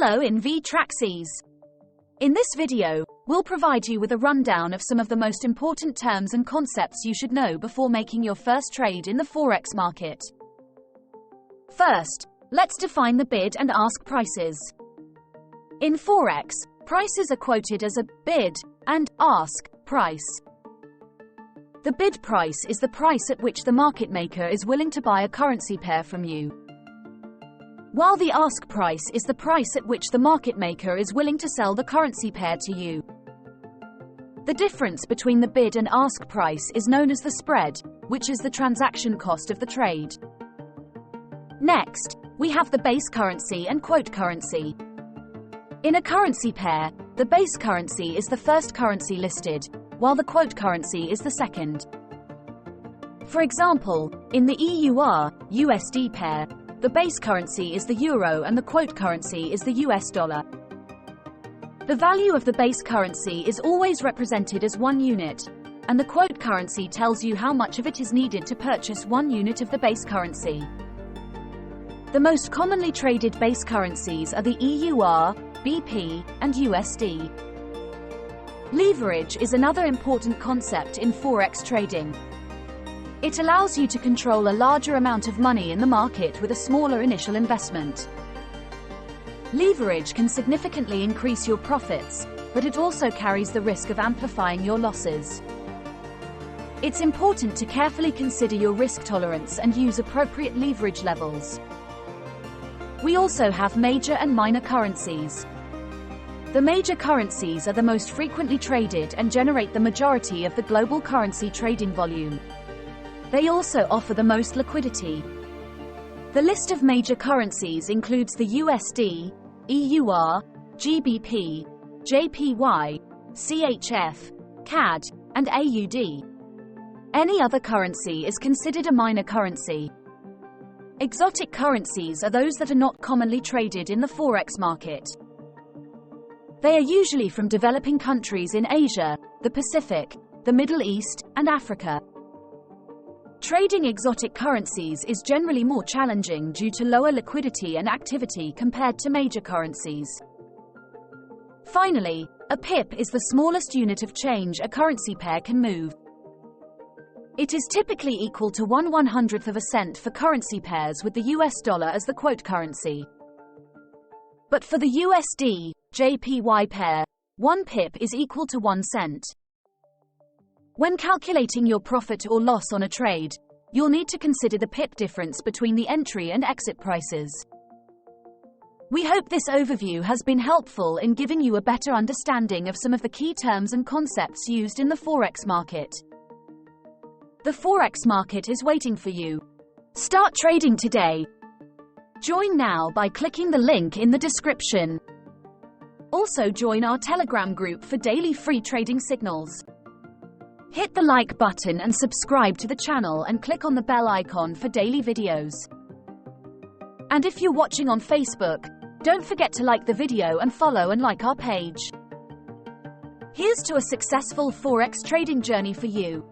Hello InvTraXes. In this video, we'll provide you with a rundown of some of the most important terms and concepts you should know before making your first trade in the Forex market. First, let's define the bid and ask prices. In Forex, prices are quoted as a bid and ask price. The bid price is the price at which the market maker is willing to buy a currency pair from you, while the ask price is the price at which the market maker is willing to sell the currency pair to you. The difference between the bid and ask price is known as the spread, which is the transaction cost of the trade. Next, we have the base currency and quote currency. In a currency pair, the base currency is the first currency listed, while the quote currency is the second. For example, in the EUR/USD pair, the base currency is the euro and the quote currency is the US dollar. The value of the base currency is always represented as 1 unit, and the quote currency tells you how much of it is needed to purchase 1 unit of the base currency. The most commonly traded base currencies are the EUR, BP, and USD. Leverage is another important concept in Forex trading. It allows you to control a larger amount of money in the market with a smaller initial investment. Leverage can significantly increase your profits, but it also carries the risk of amplifying your losses. It's important to carefully consider your risk tolerance and use appropriate leverage levels. We also have major and minor currencies. The major currencies are the most frequently traded and generate the majority of the global currency trading volume. They also offer the most liquidity. The list of major currencies includes the USD, EUR, GBP, JPY, CHF, CAD, and AUD. Any other currency is considered a minor currency. Exotic currencies are those that are not commonly traded in the Forex market. They are usually from developing countries in Asia, the Pacific, the Middle East, and Africa. Trading exotic currencies is generally more challenging due to lower liquidity and activity compared to major currencies. Finally, a pip is the smallest unit of change a currency pair can move. It is typically equal to 1/100th of a cent for currency pairs with the US dollar as the quote currency. But for the USD, JPY pair, 1 pip is equal to 1 cent. When calculating your profit or loss on a trade, you'll need to consider the pip difference between the entry and exit prices. We hope this overview has been helpful in giving you a better understanding of some of the key terms and concepts used in the Forex market. The Forex market is waiting for you. Start trading today. Join now by clicking the link in the description. Also join our Telegram group for daily free trading signals. Hit the like button and subscribe to the channel and click on the bell icon for daily videos. And if you're watching on Facebook, don't forget to like the video and follow and like our page. Here's to a successful Forex trading journey for you.